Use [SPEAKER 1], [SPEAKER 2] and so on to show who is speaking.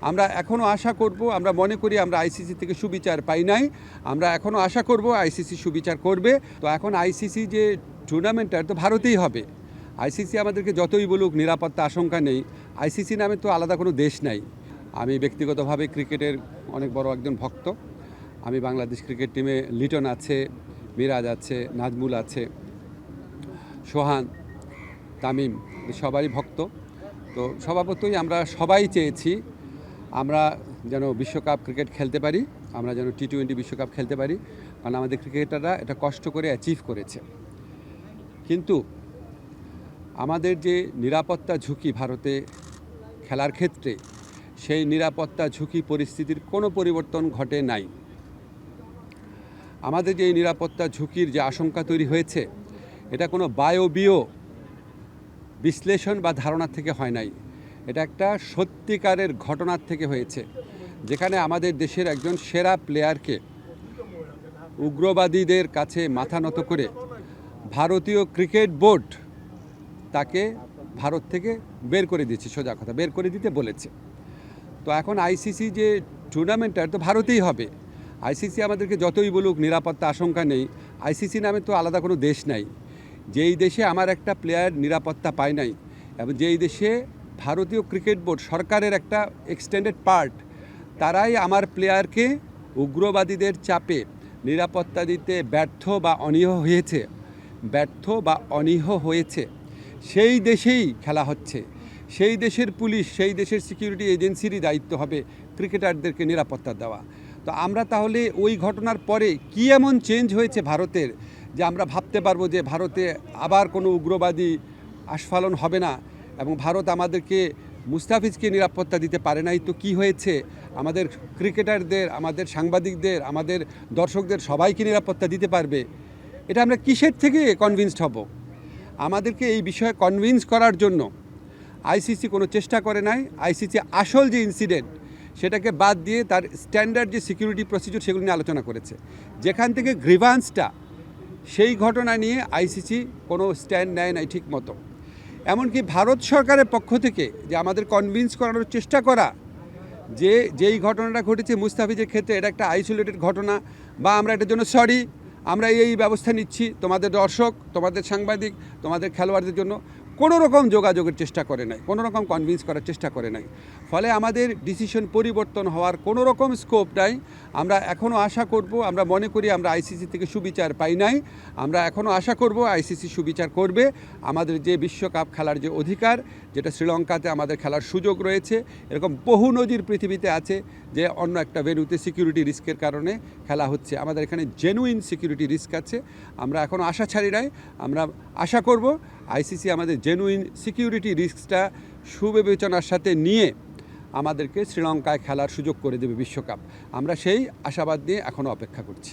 [SPEAKER 1] আমরা এখনো আশা করব, আমরা মনে করি আমরা আইসিসি থেকে সুবিচার পাই নাই। আমরা এখনো আশা করব আইসিসি সুবিচার করবে। তো এখন আইসিসি যে টুর্নামেন্টটা তো ভারতেই হবে। আইসিসি আমাদেরকে যতই বলুক নিরাপত্তা আশঙ্কা নেই, আইসিসি নামে তো আলাদা কোনো দেশ নাই। আমি ব্যক্তিগতভাবে ক্রিকেটের অনেক বড় একজন ভক্ত। আমি বাংলাদেশ ক্রিকেট টিমে লিটন আছে, মিরাজ আছে, নাজমুল আছে, সোহান, তামিম, সবারই ভক্ত। তো স্বভাবতই আমরা সবাই চেয়েছি আমরা যেন বিশ্বকাপ ক্রিকেট খেলতে পারি, আমরা যেন টি-20 বিশ্বকাপ খেলতে পারি, কারণ আমাদের ক্রিকেটাররা এটা কষ্ট করে অ্যাচিভ করেছে। কিন্তু আমাদের যে নিরাপত্তা ঝুঁকি ভারতে খেলার ক্ষেত্রে, সেই নিরাপত্তা ঝুঁকি পরিস্থিতির কোনো পরিবর্তন ঘটে নাই। আমাদের যে নিরাপত্তা ঝুঁকির যে আশঙ্কা তৈরি হয়েছে, এটা কোনো বায়বীয় বিশ্লেষণ বা ধারণা থেকে হয় নাই। এটা একটা সত্যিকারের ঘটনার থেকে হয়েছে, যেখানে আমাদের দেশের একজন সেরা প্লেয়ারকে উগ্রবাদীদের কাছে মাথা নত করে ভারতীয় ক্রিকেট বোর্ড তাকে ভারত থেকে বের করে দিয়েছে, সোজা কথা বের করে দিতে বলেছে। তো এখন আইসিসি যে টুর্নামেন্টটা তো ভারতেই হবে। আইসিসি আমাদেরকে যতই বলুক নিরাপত্তা আশঙ্কা নেই, আইসিসি নামে তো আলাদা কোনো দেশ নাই। যেই দেশে আমার একটা প্লেয়ার নিরাপত্তা পায় নাই, এবং যেই দেশে ভারতীয় ক্রিকেট বোর্ড সরকারের একটা এক্সটেন্ডেড পার্ট, তারাই আমার প্লেয়ারকে উগ্রবাদীদের চাপে নিরাপত্তা দিতে ব্যর্থ বা অনীহ হয়েছে, সেই দেশেই খেলা হচ্ছে। সেই দেশের পুলিশ, সেই দেশের সিকিউরিটি এজেন্সিরই দায়িত্ব হবে ক্রিকেটারদেরকে নিরাপত্তা দেওয়া। তো আমরা তাহলে ওই ঘটনার পরে কী এমন চেঞ্জ হয়েছে ভারতের, যে আমরা ভাবতে পারবো যে ভারতে আবার কোনো উগ্রবাদী আস্ফালন হবে না, এবং ভারত আমাদেরকে মুস্তাফিজকে নিরাপত্তা দিতে পারে নাই। তো কি হয়েছে, আমাদের ক্রিকেটারদের, আমাদের সাংবাদিকদের, আমাদের দর্শকদের সবাইকে নিরাপত্তা দিতে পারবে? এটা আমরা কিসের থেকে কনভিন্সড হব? আমাদেরকে এই বিষয়ে কনভিন্স করার জন্য আইসিসি কোনো চেষ্টা করে নাই। আইসিসি আসল যে ইনসিডেন্ট, সেটাকে বাদ দিয়ে তার স্ট্যান্ডার্ড যে সিকিউরিটি প্রসিডিউর সেগুলো নিয়ে আলোচনা করেছে। যেখান থেকে গ্রিভান্সটা, সেই ঘটনা নিয়ে আইসিসি কোনো স্ট্যান্ড নেয় নাই ঠিক মতো। এমনকি ভারত সরকারের পক্ষ থেকে যে আমাদের কনভিন্স করানোর চেষ্টা করা যে যেই ঘটনাটা ঘটেছে মুস্তাফিজের ক্ষেত্রে এটা একটা আইসোলেটেড ঘটনা, বা আমরা এটার জন্য সরি, আমরা এই ব্যবস্থা নিচ্ছি, তোমাদের দর্শক, তোমাদের সাংবাদিক, তোমাদের খেলোয়াড়দের জন্য কোনো রকম যোগাযোগের চেষ্টা করে নাই, কোনো রকম কনভিন্স করার চেষ্টা করে নাই। ফলে আমাদের ডিসিশন পরিবর্তন হওয়ার কোনো রকম স্কোপ নাই। আমরা এখনও আশা করব, আমরা মনে করি আমরা আইসিসি থেকে সুবিচার পাই নাই। আমরা এখনও আশা করব আইসিসি সুবিচার করবে। আমাদের যে বিশ্বকাপ খেলার যে অধিকার, যেটা শ্রীলঙ্কাতে আমাদের খেলার সুযোগ রয়েছে, এরকম বহু নজির পৃথিবীতে আছে যে অন্য একটা ভেন্যুতে সিকিউরিটি রিস্কের কারণে খেলা হচ্ছে। আমাদের এখানে জেনুইন সিকিউরিটি রিস্ক আছে। আমরা এখনও আশা ছাড়ি নাই। আমরা আশা করব আইসিসি আমাদের জেনুইন সিকিউরিটি রিস্কটা সুবিবেচনার সাথে নিয়ে আমাদেরকে শ্রীলঙ্কায় খেলার সুযোগ করে দেবে বিশ্বকাপ। আমরা সেই আশাবাদ নিয়ে এখনও অপেক্ষা করছি।